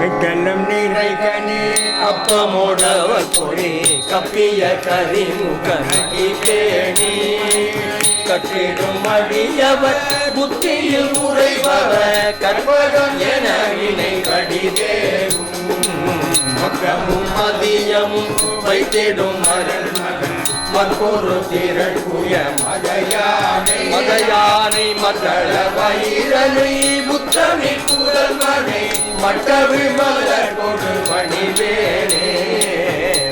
கல்லம் நிறை கனி அப்பமோடவர் பொறி கப்பிய கரிமுகி பேணி கற்றிடும் அடியவர் புத்தியில் உரைபவர் கற்பகம் என வினை கடிதேவும் மக்கமும் மதியமும் வைத்திடும் மரண மற்பொரு திரள் புய மதையானை மதள வயிறலை முத்தமி கூடல் மனை மட்டவிழ் மலர் கொடு பணிவேனே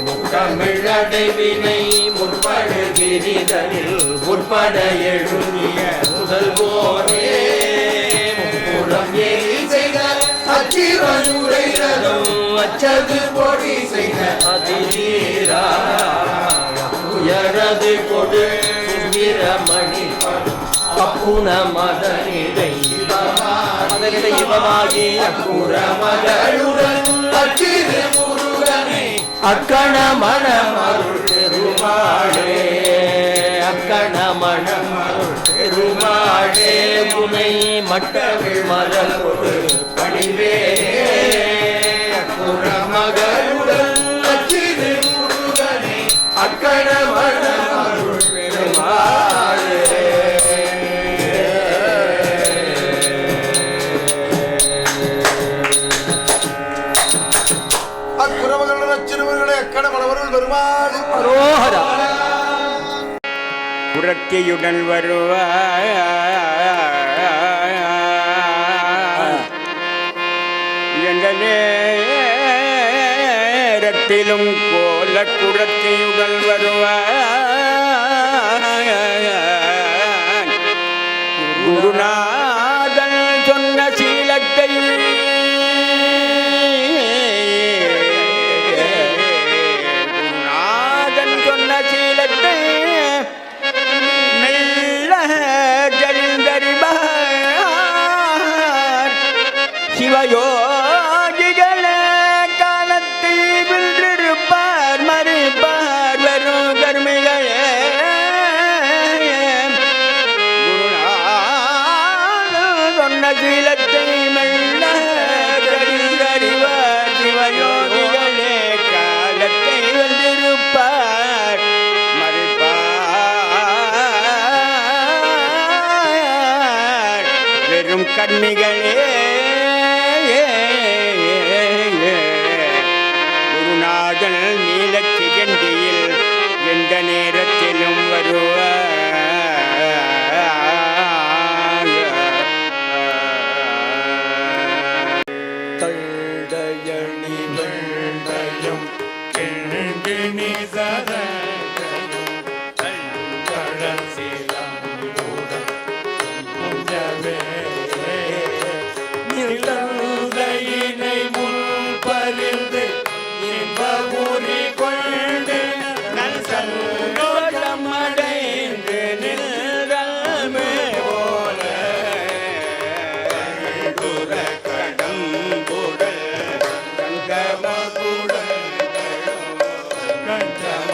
முத்தமிழடைவினை முற்படு கிரிதனில் முற்பட எழுதிய முதல் போனே முப்புறம் ஏறி செய்த அச்சிவனுரைகளும் அச்சது பொடி செய்த அதிரா உயரது கொடு சுந்திரமணி அப்புன மதனிடை இவமாகி அப்புற மகளுடன் அச்சிறு முருகனை அக்கண மணமருள் பெருமாளே அக்கண மணமருள் பெருமாளே உனை மட்டவிழ் மலர் கொடு பணிவே அப்புற மகளுடன் அச்சிறு முருகனை அக்கண மணமருள் பெருமாளே. புரட்சியுடன் வருவாய் எந்த நேரத்திலும் கோல குரத்தியுடன் வருவாய் குருநாதன் சொன்ன சீலத்தை சீலத்தை மெல்ல ஜலிந்தறிவார் சிவயோகிகள காலத்தை வென்றிருப்பார் மறிப்பார் வெறும் கர்மிகளே குருநாதன் சொன்ன சீலத்தை மெல்ல ஜலிந்தறிவார் சிவயோகிகளே காலத்தை வென்றிருப்பார் கண்ணிகளே குருநாதன் நீலச்சிகண்டியில் எந்த நேரத்திலும் வருவார் தந்தயணி வெந்தயம் கிண்கிணி தந்தையினை முன்பறிந்து இன்பமுறி கொண்டு நல் சந்தோஷமடைந்து நின்றமே போல கடம்புடல் கங்கமகுடல் கண்டம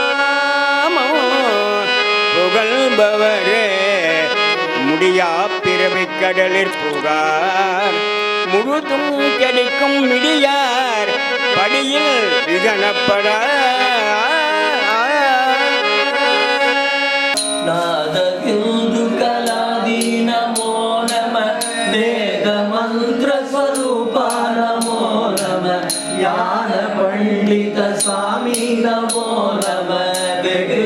புகழ்பவரே முடியா பிறவி கடலில் புகார் முழுதும் கிடைக்கும் மிடியார் படியில் விகனப்பட நாதகிந்து கலாதி நமோ நம வேத மந்திர ஸ்வரூப நமோ நம ஞான பண்டித சுவாமி நமோ நம வெகு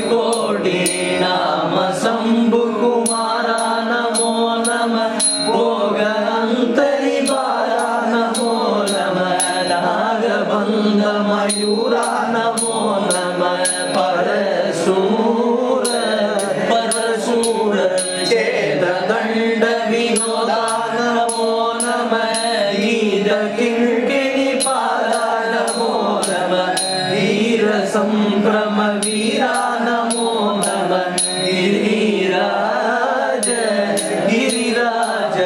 கோடி நாம சம்பு குமாரா நமோ நம போக அந்தரி பாரா நமோ நம நாகபந்த மயூரா நமோ நம பரசூர சேத தண்ட வினோதா நமோ நம ஈர கிங்கிணி பாலா நமோ நம வீர சம்பிரம வீரா நமோ நம गिरिराज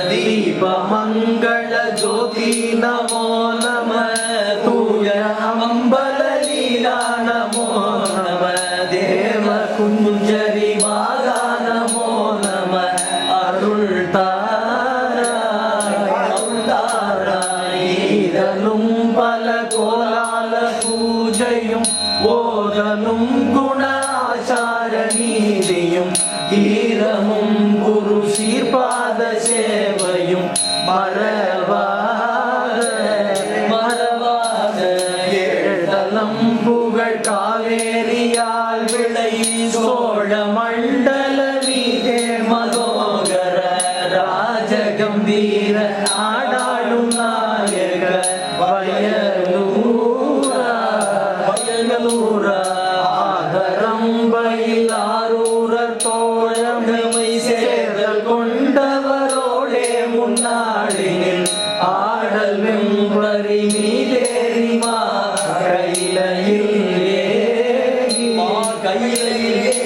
दीप मंगल ज्योति नमो नम तूय अंबल लीला नमो नम देव कुंजरी वागा नमो नम अरुள் தாராயிரலும் பல கோலால பூஜையும் ஓதலும் குணாச்சார நீதியும் ஈரமும் குரு சீர்பாத சேவையும் மறவாத ஏழலம் புகழ் காவேரியால் விளை சோழ மண்டல வீதே மனோகர ராஜகம்பீர ஆடாடும் நாயக வயலூரா ஆதரம்பையில் ஆரூரர் தோழமை சேர்தல் கொண்டவரோடே முன்னாடினில் ஆடல் வெம்பரி மீதேறி கையிலையில்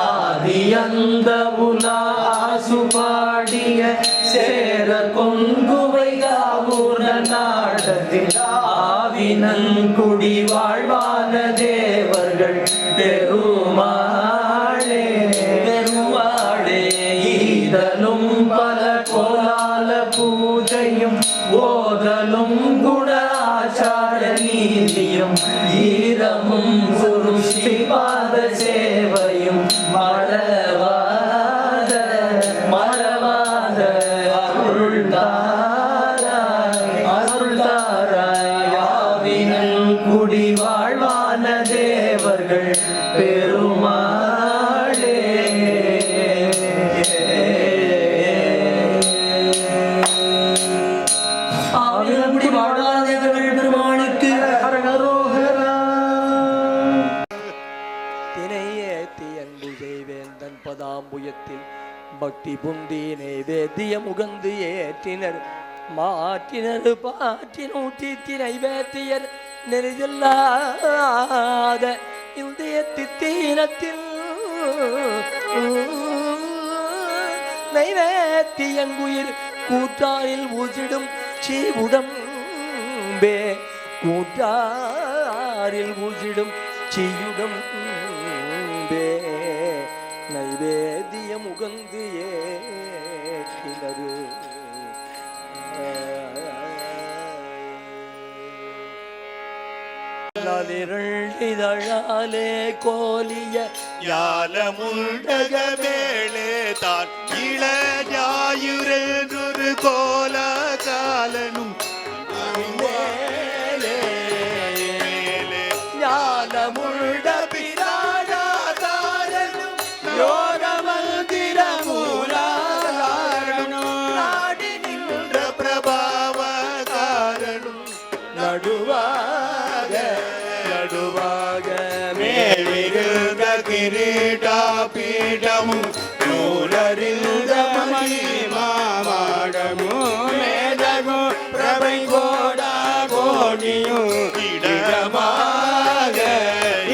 ஆதி அந்த உலாசு பாடிய சேர கொங்குவை காவூர நாடத்தில் ஆவினங்குடி வாழ்வான தேவர்கள் பெருமாளே ஈதலும் பல கோலால பூஜையும் ஓதலும் குணாச்சார நீதியும் ஈரமும் குரு ஸ்ரீபாத சேவையும் மறவாத அருள் தாராய் ஆவினல் குடி வாழ்வான தேவர்கள் பெருமாளே ஆவினல் வாழ்வான தேவர்கள் பெருமாளுக்கு ஹரஹரோஹரா. தினையேத்தி அன்பு செய்வேந்தன் பதாம்புயத்தில் பக்தி புந்தி நைவேத்திய முகந்து ஏற்றினர் மாற்றினர் பாற்றி நூற்றி நைவேத்தியர் நெறிதில்லாத இந்திய தித்தீனத்தில் நைவேத்தியங்குயிர் கூற்றாரில் ஊசிடும் சீவுடம்பே கூற்றாரில் ஊசிடும் சீயுடம் பே நைவேத்திய முகந்து ஏற்றினரு இதழாலே கோலிய ஞாலமுண்டக மேலே தான் இளஞாயிறு கோல காலனும் ஞானமுண்ட பிராணாதாரனும் யோகமந்திர மூலாதாரனும் நாடி நின்ற பிரபாவ காரனும் நடுவாக மேலிருந்த கிரீடா பீடமும் நூலறிந்த மாடமும் மேதகும் பிரபை கோடா கோடியும்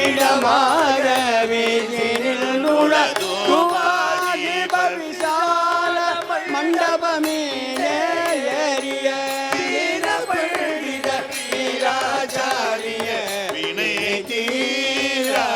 இடமாக வீசினில் நுழகுவாதி பவிசால மண்டபமீனே ஏறிய வீரபண்டித வீராச்சாரிய வினை தீரா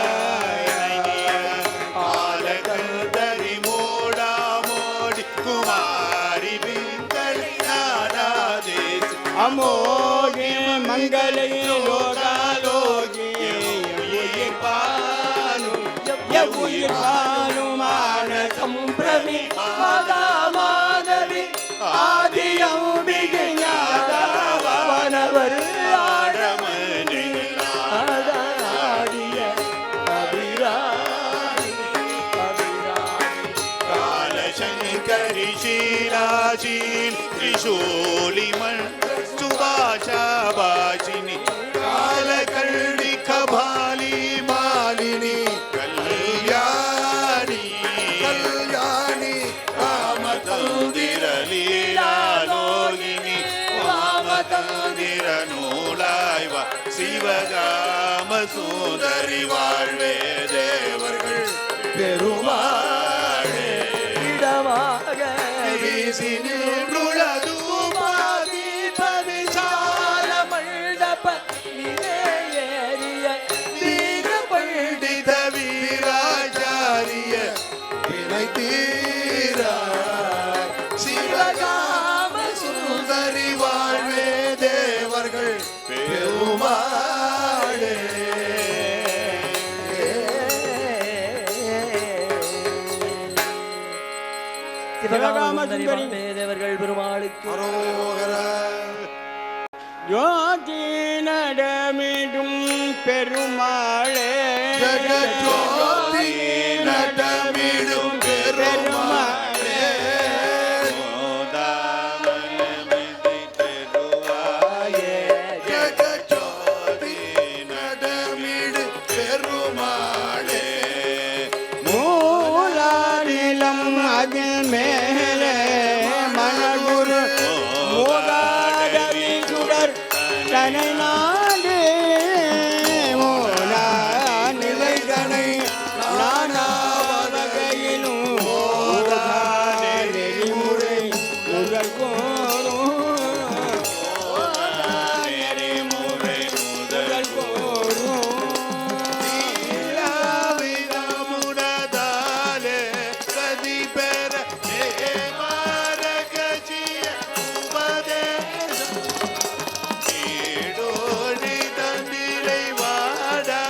பாலுமான சம்பிரமி மகாமாதவி ஆதியம்பிகை ஞானவர் ஆடாடிய அபிராமி காலசங்கரி ஷீராஜீன் திரிசூலிமன் சுபாஷாபாஷினி காலகர்ணி கபாலி மாலினி கல்யாணி காமதந்திர லீலாலோகினி காமதந்திர நூலாய்வா சிவகாம சுந்தரி வாழ்வே தேவர்கள் பெருமாளே இடமாக வீசி நின்றுளது விசால மண்டப நிலையேறிய வீர பண்டித வீராச்சாரிய வினை தீரா சிவகாம சுந்தரி வாழ்வே தேவர்கள் பெருமாளே சிவகாம சுந்தரி தேவர்கள் பெருமாளுக்கு ஜோதி நடமிடும் பெருமாளே ஜகஜோதி நடமிடும் பெருமாளே மோதாமலமிசை தெருவாயே ஜகஜோதி நடமிடு பெருமாளே மூலாநிலம் அதில் மேலே மனகுரு மூதாதவி சுடர் தனை நாடு மூலா நிலைதனை நானாவகையிலும் நெறிமுறை முதல் நெறிமுறை முதல் முடதாலே கதி பெற மாரகஜிய உபதேசம் ஈடோடி தந்திரை வாடா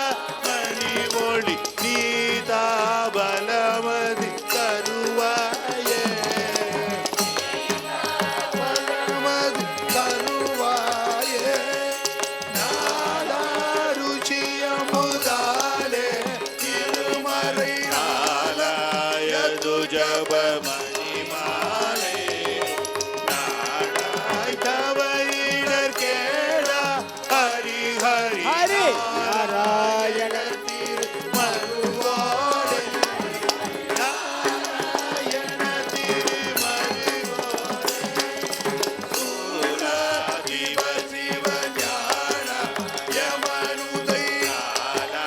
மணி ஒளி நீதா பலமதி கருவாயே பலமதி கருவாயே நாடாருச்சியமுதாலே திருமறை ஆலயது ஜபமணிமாலே நாடாய் தவையிடர் கேடா ஹரி ஹரி ஹரி நாராயண திருமருகோடே நாராயண திருமருகோடே சூரா ஜீவ சிவ ஞான யமனுதை ஆலா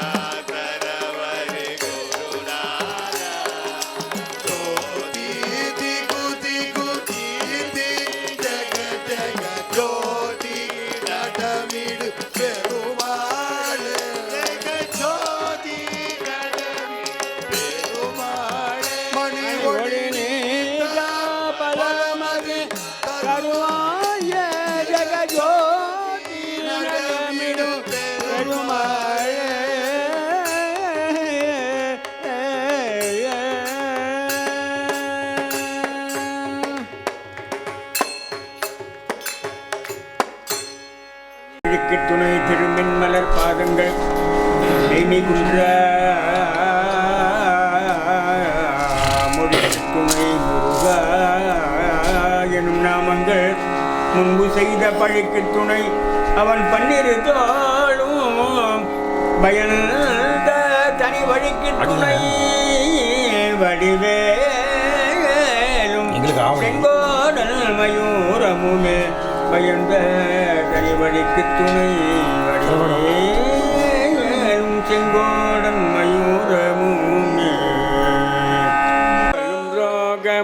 கரவரி குருநாதா ஜோதி திகு திகு தீதி ஜக ஜக ஜோதி நடமிடு பெருமாளே ஜக ஜோதி நடமிடு பெருமாளே மணி ஒளி நீதா பலமதி கருவாய ஜகஜோதி நடமிடும் பெருமாளே துணை திருமின் மலர் பாதங்கள் நெய்மை குன்ற மொழி துணை முருகா எனும் நாமங்கள் முன்பு செய்த பழிக்கு துணை அவன் பன்னிரு தோளும் பயந்த தனி வழிக்கு துணை வடிவேலும் செங்கோடல் மயூரமுமே பயந்த தனி வழிக்கு துணை வடிவேலும் செங்கோடன் மயூரமுமே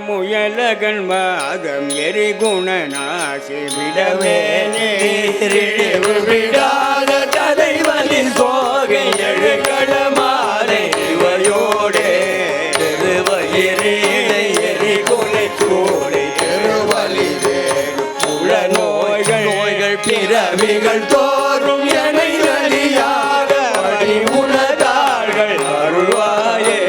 முயலகன் வாதம் எரிகுண நாசி விடவே நேரிழிவு விடாத தலைவலின் சோகை எழுகடமாலை இவையோடே திருவயிரீடை எரிகுலை சூளை திருவலி உள நோய்கள் பிறவிகள் தோறும் எனை வழியாக உணர்ந்தார்கள் அருள்வாயே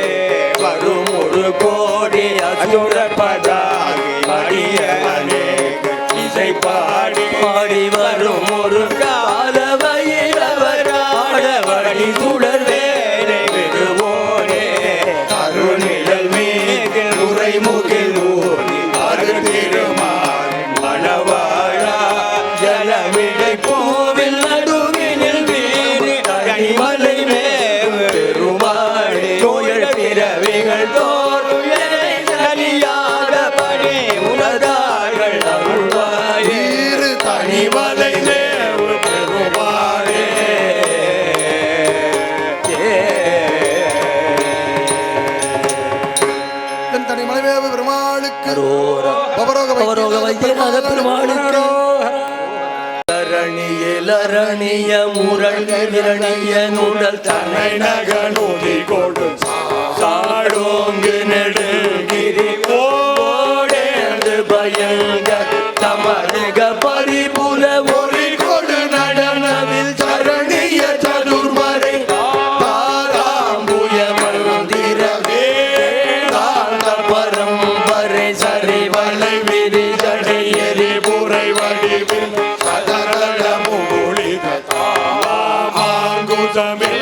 இரணியனுடல் தன்னை நகனுதி கொடு சாடோங்கு நெடுகிரி ஓடேந்து பயங்கர தமருக பரிபுல ஒளி கொடு நடனவில் சரணிய சதுர்மறை தாராம்புய மந்திர வேதாந்த பரம்பரை சரிவலை விரி ஜடையெறி புரை வடிவில் தமிழ்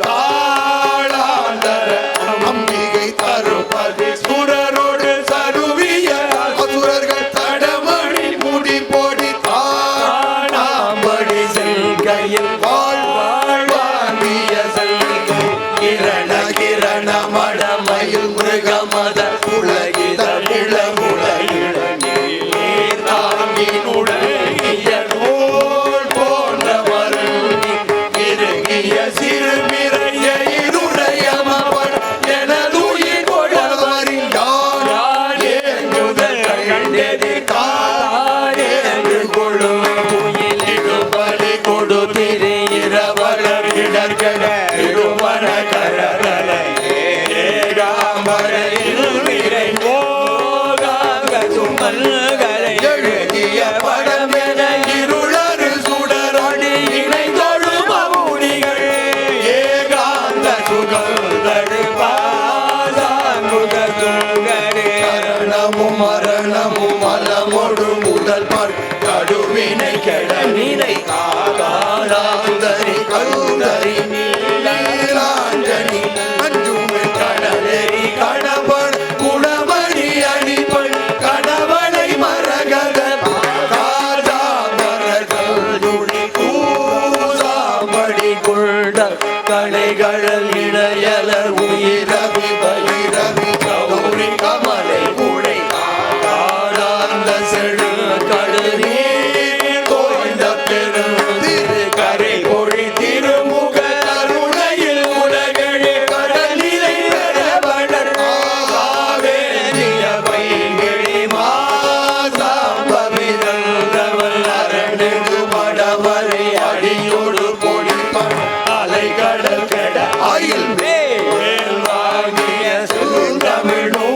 தாளாந்தர அம்பிகை தருபதி சுரரோடு சருவிய அசுரர்கள் தடமணி முடி போடி தாடாம்படி செல்கையில் வாழ்வாழ்வாங்கிய செல்கை கிரண கிரண மடமயில் மிருகமத உலகித இளமுலையிட நீர் தாங்கினுடைய நூல் போன்ற மருங்கி இருகிய சிறுபிறைய இருடையமவன் எனதுயிர் கொடவரின் யானேங்குதல் கண்டெதி காரேங்கு கொடு குயிலிடுபடி கொடு திரு இரவலர் இடர்கட இடுவன கரதலை ஏகாம்பரையில் விரை போகாங்க சுமல்களை எழுதிய படமென இருளரு சுடரடி இணைந்தொழும் மவுனிகள் ஏகாந்த சுகந்தடு பாதாங்குகே கரணமும் மரணமும் மலமொடு முதல் கடுவினை கெடனினை காலாந்தரி கௌதரி நீலாஞ்சனி அஞ்சுமை கடலெறி கணவன் குணமணி அணிபன் கணவனை மரகத காதாமரதுடி கூசாம்படி கொண்ட கலைகழல் இடையலர் உயிரவி பயிரவி கௌரி கமலை குடை காலாந்த செழு கடுநீர் தோய்ந்த பெருந்திரு கரை பொழி திருமுக கருணையில் உலகளே கடலிலை பெறவனர் காவேரிய பைங்கிழி மாசாம்பவிதந்தவள் அரணுகு மடவரை அடியோடு பொடிப்பன் அலை கடல் கெட ஆயில் வேல் வாங்கிய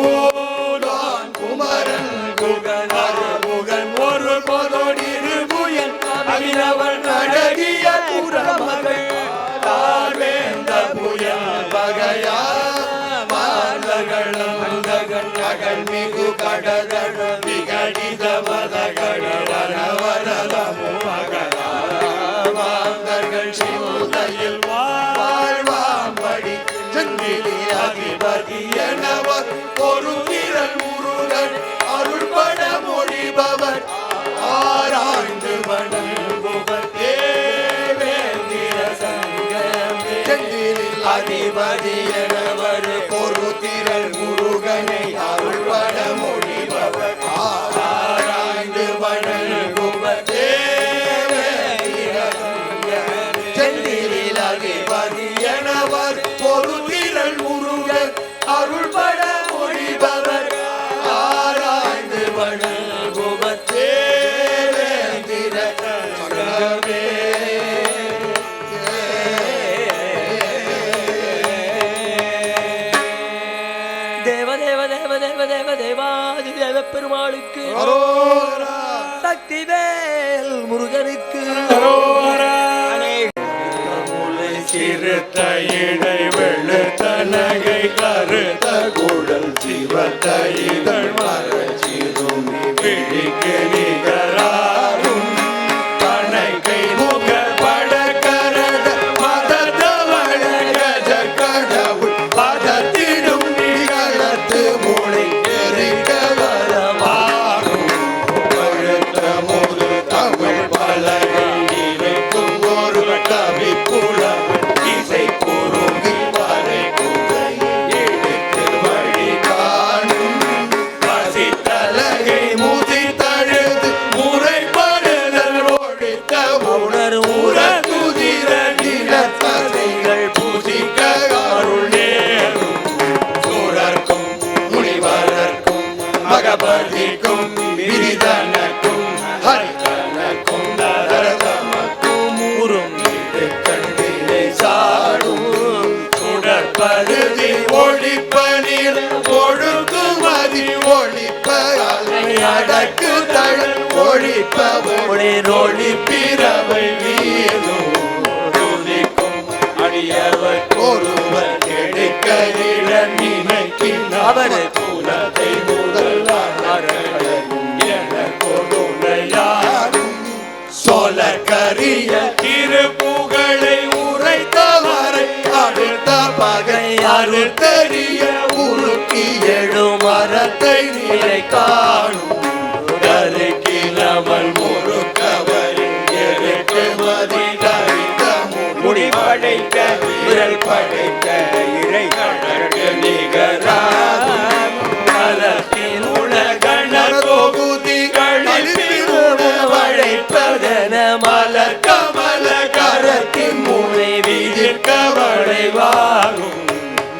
செந்தமிழோதான் குமரன் குகன் அருமுகன் ஒரு பொதொடிரு புயன் அகிலவன் அழகிய புறமகள் தாழ்வேந்த புயல் பகையா மாதகளந்தகன் அகல் மிகு கடதழ விகடித மதகள் வனவரதமு மகளா மாந்தர்கள் சிந்தையில் வாழ்வாம்படி செந்திலி அதிபதி எனவர் ஒரு திரள் முருகன் அருள்பட மொழிபவர் ஆராய்ந்து வணங்குவர் தேவேந்திர சங்கமே செந்திலில் அதிபதி எனவர் ஒரு திரள் முருகனை அருள்பட மொழிபவர் ஆராய்ந்து வணங்குவர் தேவேந்திர சங்கமே செந்திலில் அதிபதி எனவர் ஒரு திரள் முருகன் அருள்பட மொழிபவர் ஆராய்ந்து வணங்குவர் தேவேந்திர சங்கமே தேவ தேவ தேவ தேவ தேவ தேவாதி தேவ பெருமாளுக்கு சக்திவேல் முருகனுக்கு சிறுத்த இடை வெளுத்த நகை கருத்த குடல் சிவத்த இதழ் மரச்சிரும் விழிக்கு நிகராரும் கணக்கை முக படக்கரத மதத்தவள கஜ கடவுள் பதத்திடும் நிகழத்து மொழி எரிக்க வரமாறும் பழுத்த முது தமிழ் பலகை இருக்கும் ஒரு கவி புலம் இசை பொருங்கி வரை குகை எடுத்து வழி காணும் பசித்தலகை முதித்தழுது கடல் ஒழிப்பவர் ஒளி பிறவை வீழும் அடியவர் ஒருவர் கெடுக்க நினைக்கின்ற அவர் குலத்தை முதல் என கொடுமையாரும் சொல கரிய திருப்புகழை உரைத்தவரை அடுத்த பகை அறுத்தறிய உருக்கி எழும் மரத்தை நிலை காணும் கருக்கிலவள் முறுக்கவரின் எருக்கு மதிதறிந்த முடி படைத்த விரல் படைத்த இறை கடற்கு நிகராகும் கலத்தின் உலகண தொகுதிகளில் வழைப்பதன மலர் கமல கரத்தின் மூளை வீதிற்க வளைவாகும்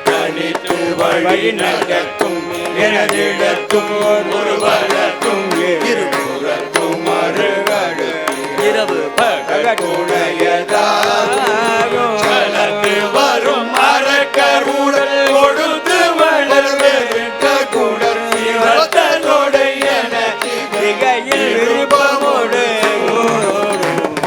கணித்து வழி நடக்கும் எனதிடத்தும் ஒரு வளர்க்கும் இருபுறத்தும் மறுகடு இரவு பகடையதாகும் கலந்து வரும் மரக்கருடல் கொடுத்து வளர்ந்த குடல் இவத்தனுடைய திகையில் விருப்பமோடு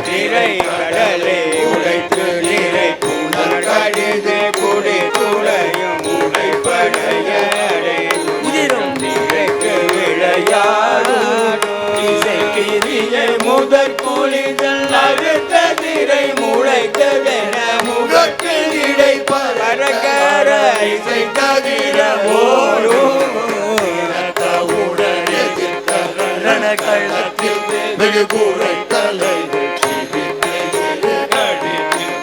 திரை கடலை உடைத்து நிறை புனர் கடிது குடி துளையும் உடைப்படையடை உதிரும் திரைக்கு விளையாடும் இசைக்கிரியை முதற் குளிதல் அறுத்த திரை முளைத்ததென முகத்தில் இடை பரகர இசை தவிர ஓடும் களத்தில் வெகு கூரை தலை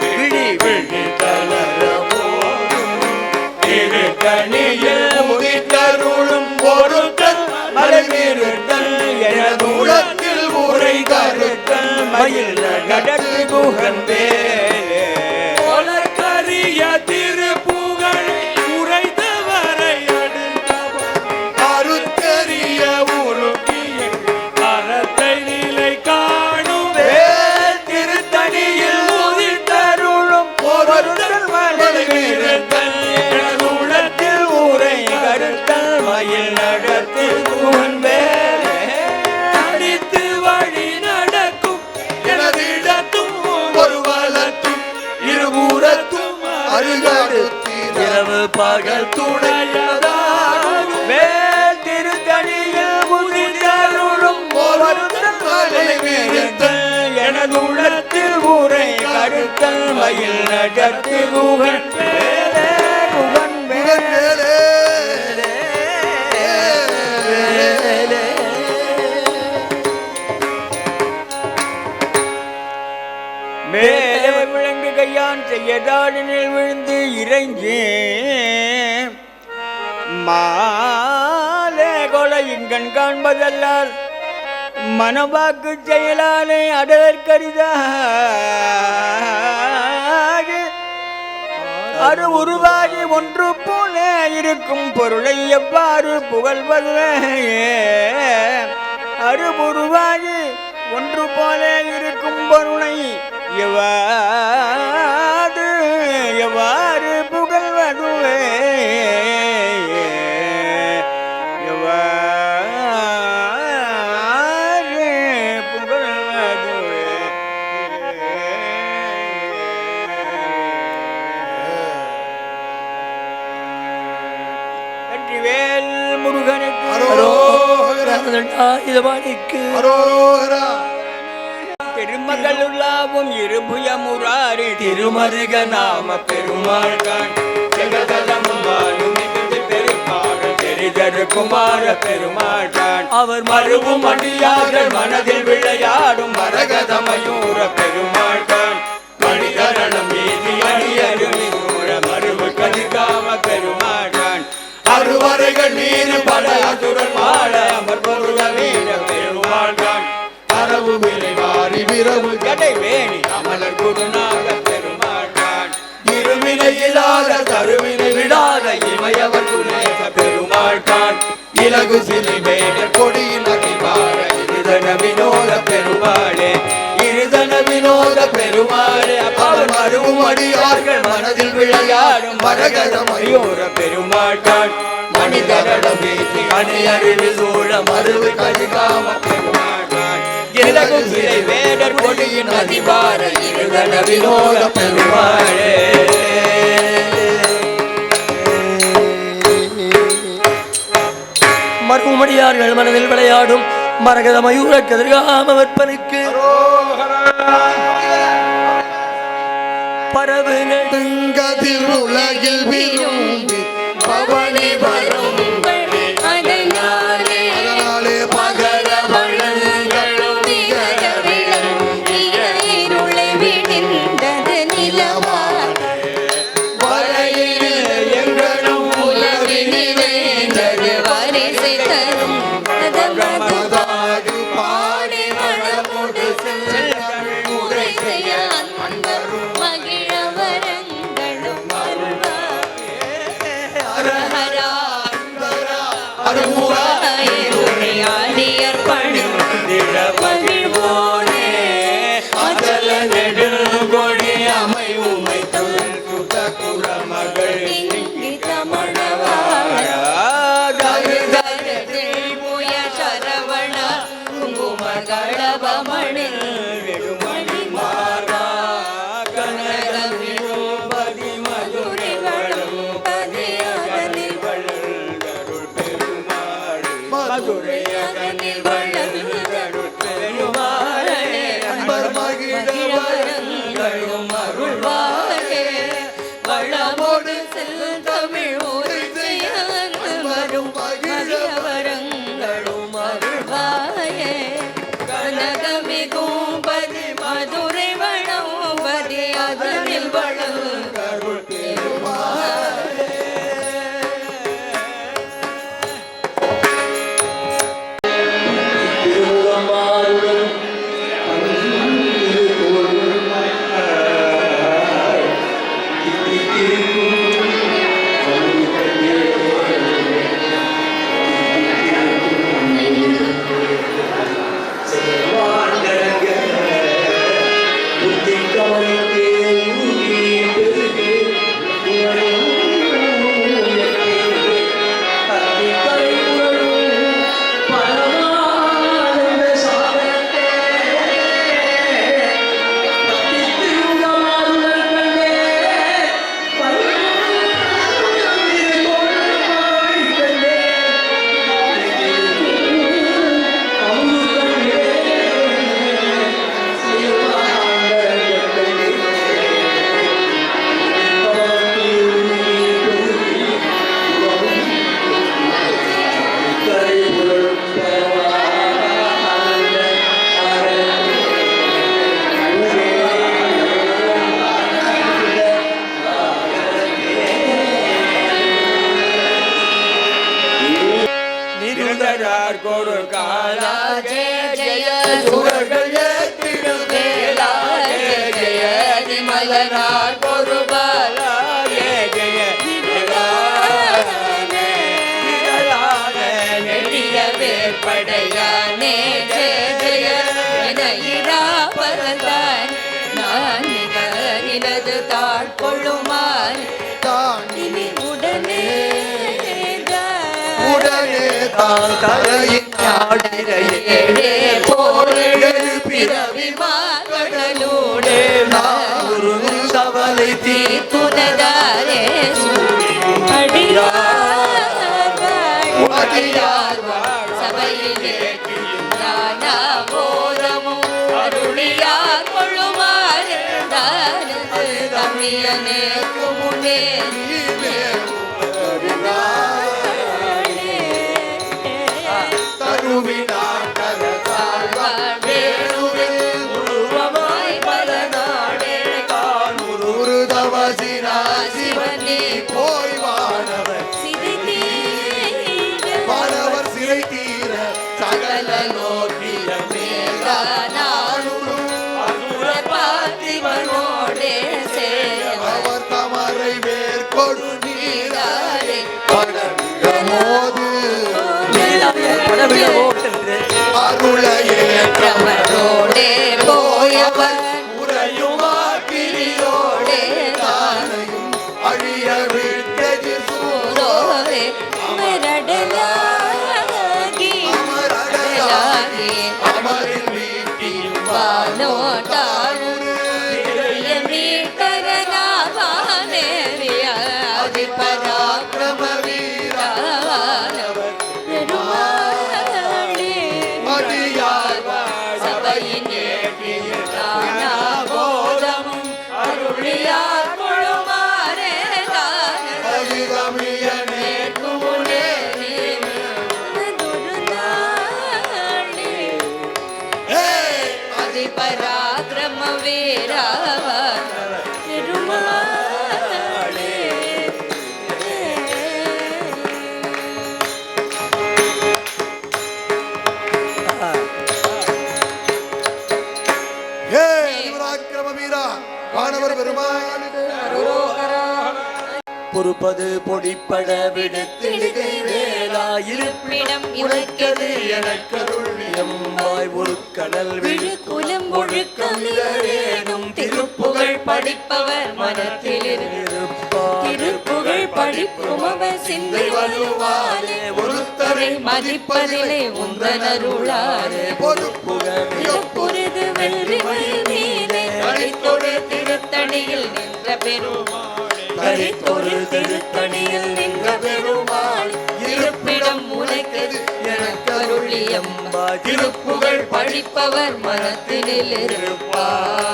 விழி விழி தளர கணியில் முடித்தருளும் பொருத்தல் மலைவிருத்தல் எனதுளத்தில் உரை கருத்தல் மயில் நடக்கு குகந்தே கரிய திருப்புகழை உரைத்தவரை அறுத்தறிய உருக்கிய அறத்தை நிலை காணும் திருத்தணியில் உதித்தருளும் பொருத்தல் மலைவிருத்தல் எனதுளத்தில் உரை கருத்தல் மயில் நடத்தில் குகந்தே அடித்து வழி நடக்கும் எனதிடத்தும் ஒரு வளத்தும் இருபுறத்தும் இரவு பகல் துணையதாகும் மேல் திருத்தணியில் முதிதருளும் எனது உள்ளத்தில் உரை கருத்தல் மயில் நடத்து குகன் குகன் மேலே விளங்கு கையான் செய்யதாடினில் விழுந்து இறைஞ்சி மாலே கொலை இங்கன் காண்பதல்லால் மனவாக்கு செயலாலே அடற்கரிதாக அரு உருவாகி ஒன்று போல இருக்கும் பொருளை எவ்வாறு புகழ்வது அரு உருவாகி ஒன்று போல இருக்கும் பொருளை எவ்வாறு புகழ்வதுவே எவ்வாறு புகழ்வதுவே வெற்றிவேல் முருகனுக்கு திருமகளுள்ளாவும் இருபுயமுராரி திருமருக நாம பெருமாள் குமார பெருமாள் அவர் மருவும் அடியார்கள் மனதில் விளையாடும் மரகதமயூர பெருமாள் மணிகரணம் மீதி அணியருமியூர மருவு கதிகாம பெருமாள் அறுவரைகள் மீது பல அசுரன் மாட அமர் பொருள வீர பெருமாள் அரவு விலை மாறி விரவு கடை வேணி அமலர் குருநாக பெருமாள் இருவினையிலாத கருவினை விடாத இமையவர் குலேச பெருமாள் இலகு சிலை வேட கொடியில் அகிபார இருதன வினோத பெருமாளே இருதன வினோத பெருமாளே அவர் மருவும் அடியார்கள் மனதில் விளையாடும் மரகத மயூர பெருமாள் மணிகரணம் வீசி மணி அருவி சூழ மருவு கதிகாம இலகும் சிலை வேடர் கொடியின் அதிபார இருதன வினோத பெருமாளே மருமடியார்கள் மனதில் விளையாடும் மரகத மயூர கதிர்காம விற்பனைக்கு பரவு நெடுங்கதிர் உலகில் விரும்பி பவனி வரும் அதனாலே பகர வளங்களும் நிகர விளங்கிய இருளை விடிந்தது நிலவாக வரையில் எங்களும் உலவி நிறைந்தது வரிசை தரும் மதுவாடு பாடி மழமுடு செல்லும் உரை செய்ய அன்பரும் மகிழவரங்களும் அருமுறையாடியர் பணிம் மகிழ்வோனே அசல நெடுங்கொடி அமைவுமை தொழில் சுத்த குரமகள் இங்கு தமிழவாழ புய சரவண குங்குமகளபமணில் விடுமணி மாறா கனகமிருபதி மதுரைகளும் பதியதனில் வளர்கருள் பெருமாள் மதுரையகனில் வளர்கருள் பெருமாளே அன்பர் மகிழவரங்களும் அருள்வாரே வளமோடு செல்தமிழ் ஒரு செய்யன் வரும் மகிழவரங்களும் அருள்வாயே கனகமிகும் பதி மதுரை வளம்பதி அதனில் வளர்கருள் பெருமாளே கொடு காலா ஜெய ஜெய சுவர்கள் ஏற்றிடும் வேலா ஜெய ஜெய நிமலனார் பொறுபாலா ஜெய ஜெய நெடிய வேற்படையானே ஜெய ஜெய இனா பரந்தான் நான் நிகழது தாட்கொள்ளுமார் இனி உடனே தான் தலையின் நாடிரையே போரேழு பிறவி மாகடலோடு ஒரு சவலை தீ துணதாரே அடியார் சபையிலே நானா போரமும் அருளியார் கொள்ளுமாறு தமிழனே குமுனே சிவனே போய் வானவர் சிறை தீர சகல லோகியமே பார்த்திவனோடே அவர் தமரை மேற்கொடு நீராரே படமோது அருளையேற்றவரோடே போயவர் உரையுமாக்கிரியோடே தானையும் அழிய விட்டது சூரோரே மிரடலாரே பொறுப்பது பொடிப்பட விடுத்திடுகை வேளா இருப்பிடம் உரைக்கது எனக்கருள்வாய் ஒரு கடல் விழுக்குலம் ஒழுக்கம் திருப்புகழ் படிப்பவர் மனத்தில் திருப்புகழ் படிப்பும் அவர் சிந்தை வலுவாலே ஒருத்தரை மதிப்பதிலே உந்தனருளாலே பொறுப்புறது வெள்ளி மேலே அடித்தொரு திருத்தணியில் நின்ற பெருமாள் கரித்தொரு திருத்தணியில் நின்ற பெருமாள் இருப்பிடம் உரைக்கது எனக்கருளியம்பா திருப்புகழ் படிப்பவர் மனத்தினில் இருப்பார்.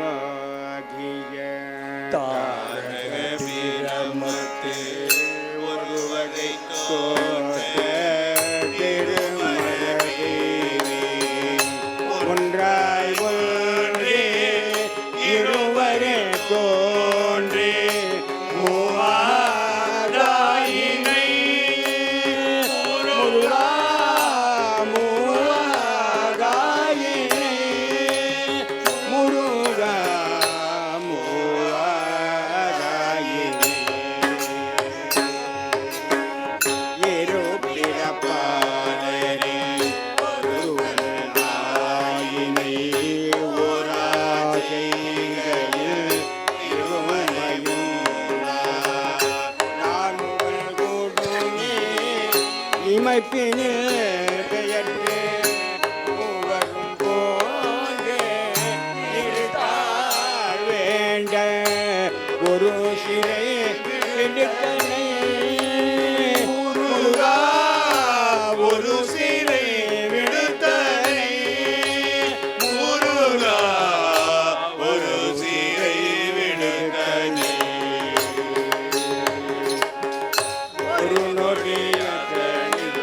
ஓருருவாகிய தாரக பிரமத்தே ஒரு வகை கோட்ட திருமலதேவி ஒன்றாய் ஒன்றே இருவரே தோன்றே மூவாராயினை முருகா மூவாராயினை முருகா மூவாராயினை ஏரோ பிறப்பாளரே ஒருவனாயினை ஓராசைகளில் இருவனையும் நான் உங்கள் கூடுமே இமைப்பினில் பெயர்த்து மூவரும் போன்றே இருத்தாள் வேண்ட ஒரு சிறை எடுக்கனை முருகா ஒரு சிறை விடுத்தனை முருகா ஒரு சிறை விடுத்தனை ஒரு நொடியதனில்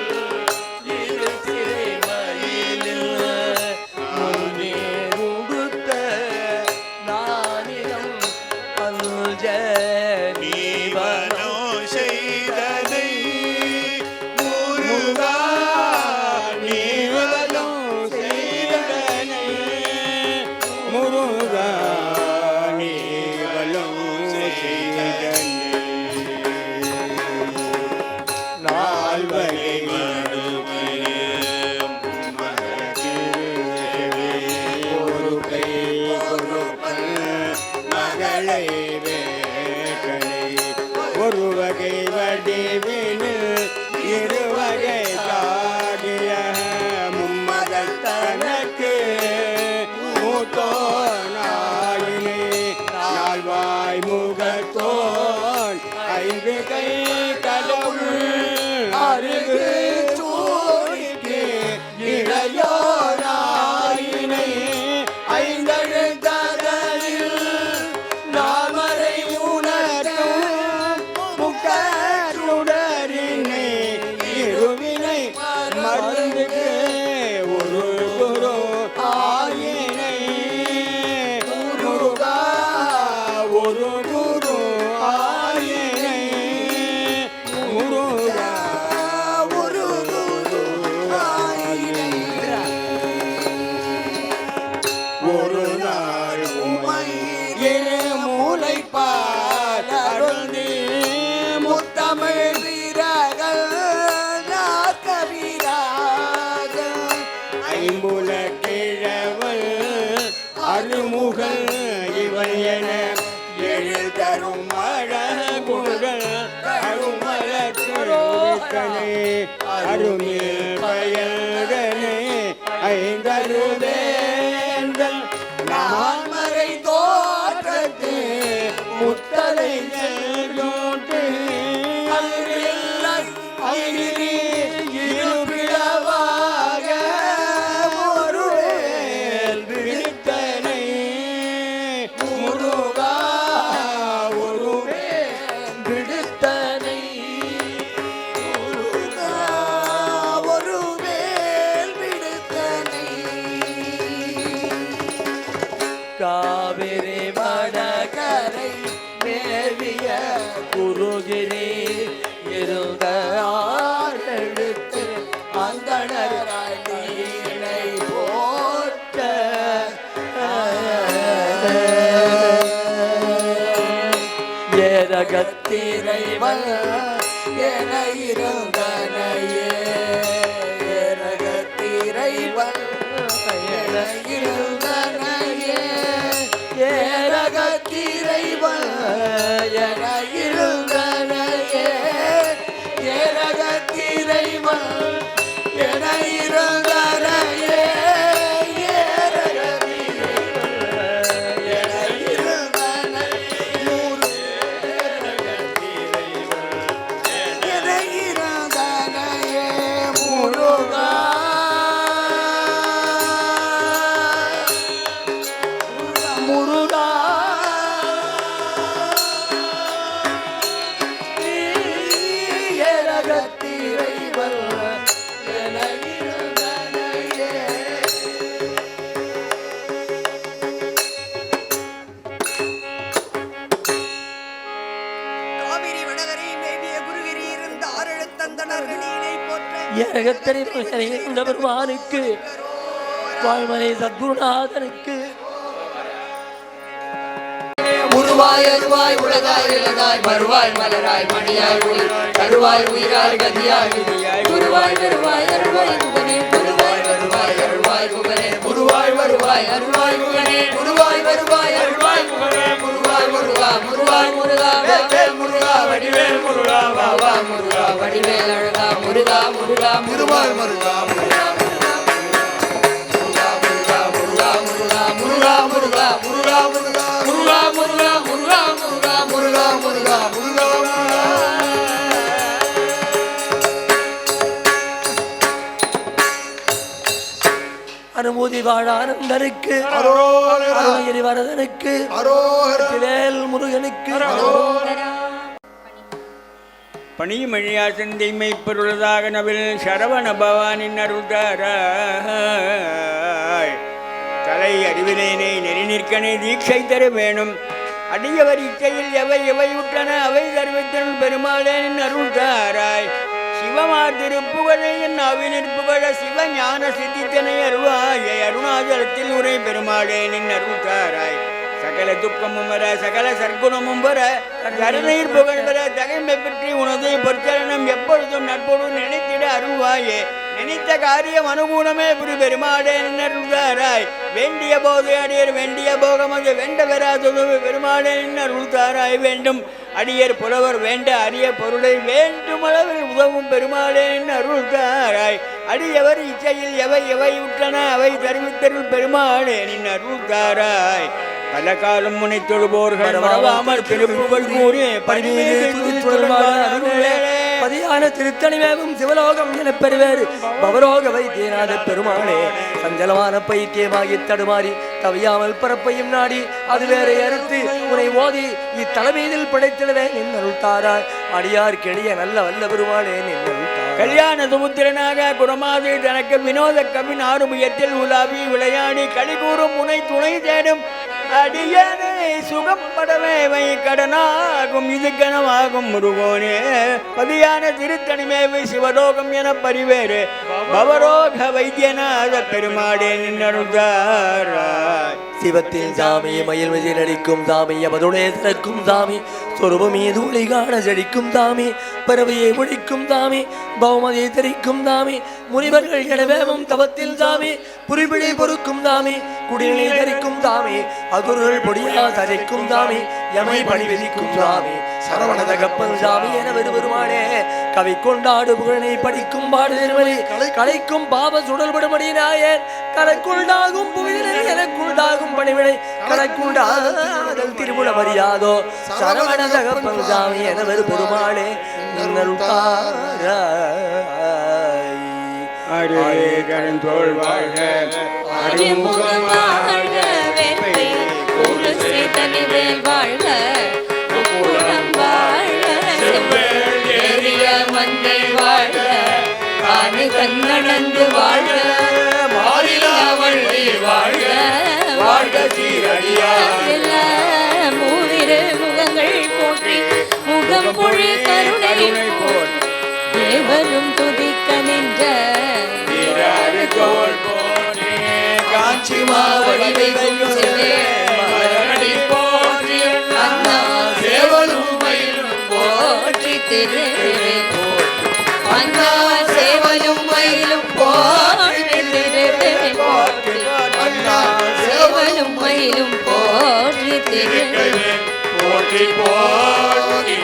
இரு சிறை மயிலில் முன்னேறுடுத்த நானிலம் அல்ஜ நீவனோ செய்ததை முருகா நீவனோ செய்தனை முருகா நீவனோ செய்தனை நால்வகை ஒரு கை பொறுப்பல் மகளை வேட்டனை ஒரு வகை வடிவினு இருவகை காடிய மும்மதல் தனக்கு மூத்தோனாயினே நால்வாய் முகத்தோன் ஐந்து கை கடவுள் அருகு சூரிக்கு இளையோராயினை ஐந்தெழுத்ததில் நாமரை உணரும் முகச்சுடரினை இருவினை மருந்துக்கு ஒரு குரு ஆயினை முருகா ஒரு குரு ஆயினை முருகா ஒரு குரு ஆயினை ஒரு நாள் உமை இரு மூலை பாடி முத்தமிழ் வீரர்கள் நாற்கவீரார்கள் ஐம்புல கிழவள் அருமுகல் இவள் என எழுதரும் அழகுகள் அருமலக்கணே அருமில் பயல்கனே ஐந்தருவேந்தல் நான்மறை தோற்றத்து முத்தலை செல்கோட்டு அகிலி இருபிளவாக ஒரு வேல் விழித்தனை முருகா ஒரு வேல் விடுத்தனை முருகா ஒரு வேல் விடுத்தனை காவிரி வடகரை மேவிய குருகிரி இருக ஆடெடுத்து அந்தணராய் ஏரகத்திரைவன் என இருந்தனையே ஏரகத்திரைவன் என இருந்தனையே ஏரகத்திரைவன் என இருந்தனையே ஏரகத்திரைவன் என இருந்தனையே ஏரகத்திரைவன் பெருமானுக்கு வாழ்மலை சத்குருநாதனுக்கு உருவாய் அருவாய் உலகாய் இலகாய் வருவாய் மலராய் மணியாய் உயிர் கருவாய் உயிராய் கதியாய் விதியாய் குருவாய் வருவாய் அருள்வாய் குகனே குருவாய் வருவாய் அருள்வாய் குகனே குருவாய் வருவாய் அருள்வாய் குகனே குருவாய் வருவாய் அருள்வாய் குகனே குருவாய் முருகா முருவாய் முருகா வேல் முருகா வடிவேல் முருகா வாவா முருகா வடிவேல் அழகா முருகா முருகா முருவாய் முருகா முருகா அனுமதி வாழ ஆனந்தனுக்கு அருணகிரி வரதனுக்கு வேல் முருகனுக்கு பணிமழியா சந்தை மெய்ப்பொருளதாக நவில் சரவண பவானின் அருள்தாராய் தலை அறிவிலேனே நெறி நிற்கனே தீட்சை தர வேணும் அடியவர் இச்சையில் எவை எவை உற்றன அவை தருவித்தன் பெருமாளேன் அருள்தாராய் சிவமார் திருப்புகழை என் அவினிற்புகழ சிவஞான சித்தித்தனை அருள்வாயே அருணாச்சலத்தில் உரை பெருமாளேனின் அருள்தாராய் சகல துக்கமும் வர சகல சற்குணமும் வர கருணையில் புகழ் வர தகைமை பற்றி உனது பொற்சரணம் எப்பொழுதும் நட்போடு நினைத்திட அருள்வாயே நினைத்த காரியம் அனுகூலமே புரி பெருமாளேன் அருள்தாராய் வேண்டிய போது அடியர் வேண்டிய போகம் அது வேண்ட பெறாதது பெருமாளேன் அருள்தாராய் வேண்டும் அடியர் புலவர் வேண்ட அரிய பொருளை வேண்டும் அளவில் உதவும் பெருமாளேன் அருள்தாராய் அடியவர் இச்சையில் எவை எவை உற்றன அவை தருவித்தருள் பெருமாளேனின் அருள்தாராய் பல காலம் முனை தொழுபோர்கள் மறவாமல் திருப்புகழ் கூறி பதியான திருத்தணிவேவும் சிவலோகம் என பெறுவேறு பவரோக வைத்தியநாத பெருமானே சஞ்சலமான பைத்தியமாகி தடுமாறி தவியாமல் பரப்பையும் நாடி அது வேற அறுத்து உனை ஓதி இத்தலைமையில் படைத்திடவே நின் அருள்தாராய் அடியார் கெளிய நல்ல வல்ல பெருமானே நின் அருள்தாராய் கல்யாண சுமுத்திரனாக குரமாது தனக்கு வினோத கவின் ஆறுமுயத்தில் உலாவி விளையாடி கலிகூறும் முனை துணை தேடும் அடியனை சுகப்படவே வை கடனாகும் இது கனவாகும் முருகோனே பதியான திருத்தணிமேவை சிவலோகம் என பரிவேறு பவரோக வைத்தியநாத பெருமாடே நின்னருள்தாராய் சிவத்தில் சாமி மயில் விஜய் நடிக்கும் சாமி அவதுடைய திறக்கும் சாமி சொருபமே தூளி காண ஜடிக்கும் சாமி பறவையை ஒழிக்கும் சாமி பௌமதியை தெரிக்கும் சாமி முனிவர்கள் எனவேவும் தவத்தில் சாமி புரிபிழை பொறுக்கும் சாமி குடிநிலை தரிக்கும் சாமி அகுர்கள் பொடியா தரிக்கும் சாமி யமை பணி விதிக்கும் சாமி சரவணத கப்பல் சாமி என வருமானே கவி கொண்டாடு புகழனை படிக்கும் பாடு திருமலி கலைக்கும் பாவ சுடல்படுமடியினாயேன் கலைக்குண்டாகும் புவிதனில் எனக்குண்டாகும் பணிவினை கலைக்குண்டாதல் திருமுட மரியாதோ சரவணத கப்பல் சாமி என பெருமாளே தோல் வாழ்க அறிமுகம் வாழ்க வேட்பை ஒரு சேதனிவேல் வாழ்க புறம் வாழ்க செவ்வேள் ஏறிய மந்தை வாழ்க காணி கண்ணடந்து வாழ்க மாறிலா வள்ளி வாழ்க வாழ்க சீரடியார் மூவிரு முகங்கள் போற்றி முகம் பொழி கருணை போற்றி தேவரும் துதிக்க நின்ற தோல் போனே காஞ்சி மாவடி போற்றி அண்ணா சேவலும் மயில் திரு அண்ணா சேவலும் மயிலும் போற்றி திரு அண்ணா சேவலும் மயிலும் போற்றி திரு போற்றி போற்றி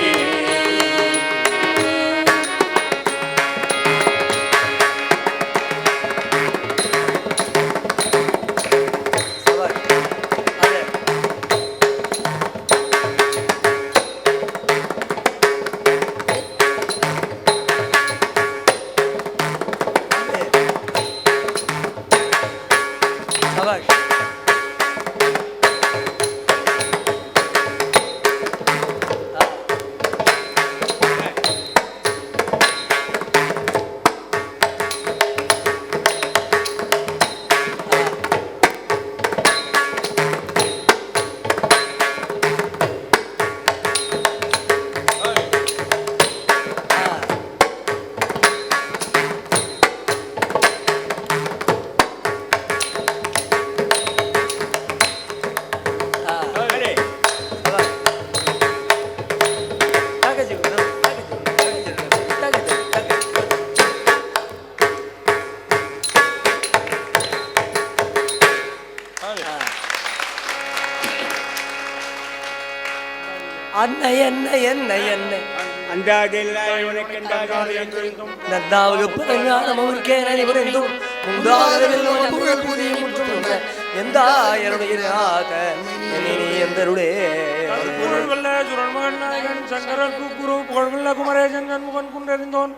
அன்னை என்ன என்ன என்ன நன்னாவுக்கு பிறஞானம் அவருக்கே நனிபுரிந்தும் உண்டாதவில்லும் புகழ் புதிய முற்றும் எந்த ஆயருடைய நாத நீ எந்தருடே புகழ்வல்ல சுரன்மகன் நாயகன் சங்கரன் குரு புகழ்வல்ல குமரேசன் கண்முகன் குன்றறிந்தோன்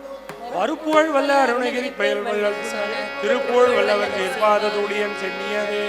மறுப்புகழ் வல்ல அருணகிரி பெயர் வல்லல் திருப்புகழ் வல்லவன் ஏற்பாததுடியன் சென்னியதே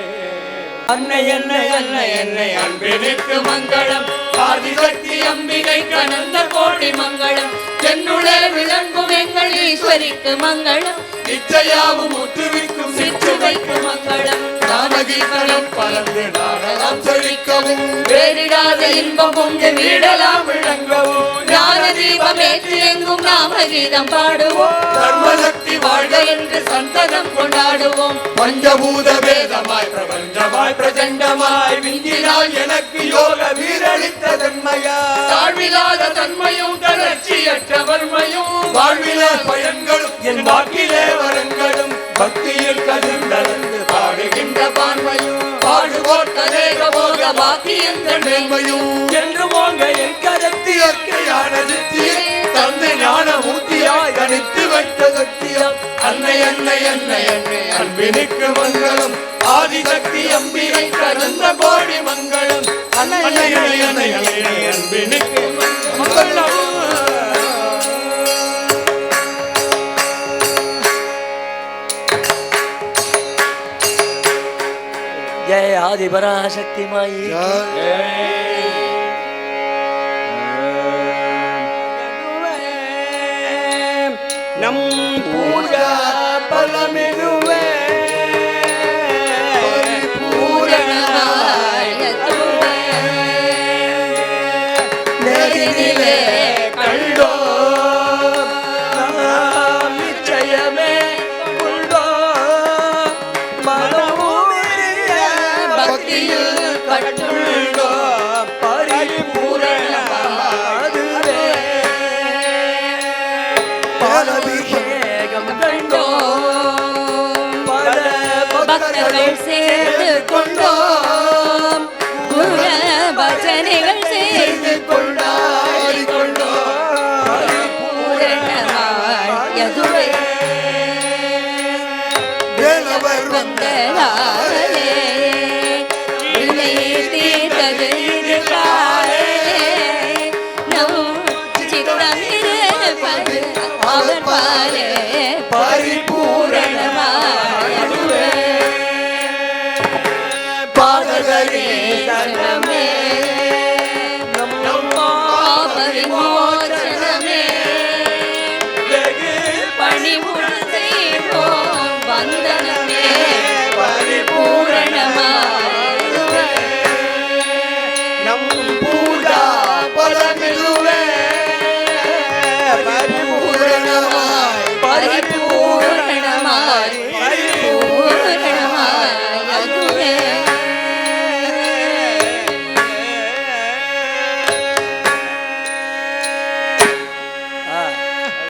அன்னை என்ன என்ன என்னை அன்பினுக்கு மங்களம் ஆதிசக்தி அம்பிகை கனந்த கோடி மங்களம் என்னுளே விளங்கும் எங்கள் ஈஸ்வரிக்கு மங்களம் நிச்சயாவும் முற்றுவிக்கும் சிற்றுவைக்கு மங்களம் நாமகீதனம் பலந்து நாடலாம் செழிக்கவும் வேறிடாத இன்பம் கொண்டு வீடலாம் விளங்கவும் ஞான தீபம் ஏற்றி எங்கும் நாமகீதம் பாடுவோம் தர்மசக்தி வாழ்க என்று சந்ததம் கொண்டாடுவோம் பஞ்சபூத வேதமாய் பிரபஞ்சமாய் பிரச்சண்டமாய் விஞ்சினால் எனக்கு யோக வீரளித்த தன்மையா தாழ்விலாத தன்மையும் தளர்ச்சியற்ற வன்மையும் வாழ்வில பயன்களும் என் வாக்கிலே வரங்களும் பக்தியில் கதிர்ந்தளந்து பாடுகின்ற பான்மையும் பாடுவோர் கதேக போக பாக்கியங்கள் மேன்மையும் என்று போங்க என் கருத்து இயற்கையான சித்தியை தந்தை ஞான மூர்த்தியாய் கணித்து வைத்த சத்தியம் அன்னை அன்னை அன்னை அன்னை அன்பினுக்கு மங்களம் ஆதிசக்தி அம்பிகை கலந்த கோடி மங்களம் அன்னை அன்னை அன்னை அன்னை அன்பினுக்கு மங்களம் जय आदि पराशक्ति माई நம் பூஜா பலமிதுவே நெறினிலே கண்டோ நிச்சயமே உண்டோ மனமுமிரிய பக்தியில் கட்டுள்ளோ பரிபூரணமாதுவே பாலபிஷேகம் கண்டோ பல பக்தர்கள் சேர்ந்து கொண்டோம் குண பஜனைகள் செய்து கொண்டாடி கொண்டோ பூரணமாய் யதுவே வேலவர் வந்ததாலே வினை தீர்த்தது இதுகாலே நம் சித்தமிருப்பது அவர் பாலே பரிபூரணமாய் யதுவே பாதகரே சரணமே பாப விமோசனமே பணிவுடன் செய்வோம் வந்தனமே பரிபூரணமாய் நம் பூஜா பலமிதுவே